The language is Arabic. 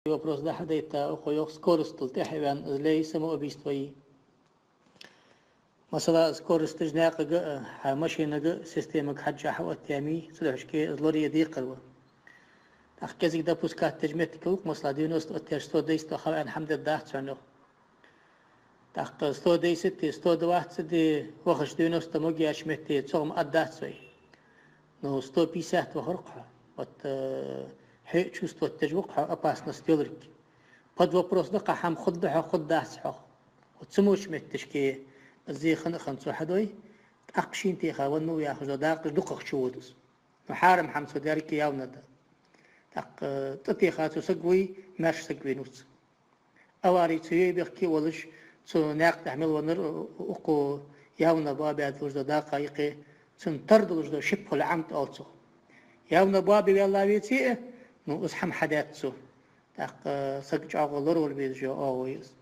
Вопрос да хадайта охоёх скорость тахиван злей самоубийство. Масала скорость жнaqaga машинаga системаг хаджа хаватями слушки злори дикалва. Ахказик да пускат тежметикук масла 90 оттер 110 хаван хамдаллах цано. Так 110 120 دي وخش 90 موجي اشمتي تصوم اداتسوي. Но 150 вахорqa. Вот حي чувство تجوقها опасность يلرك. под вопрос да хам خدها خدها وتسموش متشكي زي خنصو حدوي أقشين تيخا ونو ياخذ داق دقق شوتس محارم حمسو دارك ياونا دا تق تتيخا تسقوي ماش سقوي نوت أواري تسوي بيحكي ولش تسو ناق تحمل ونر وقو ياونا بابي أدوش داقا يقي تسن تردلش دا شبه العمت أوتسو ياونا بابي والله بيتي نو أسحم حداتسو تق سقج أغلر والبيت جو أويس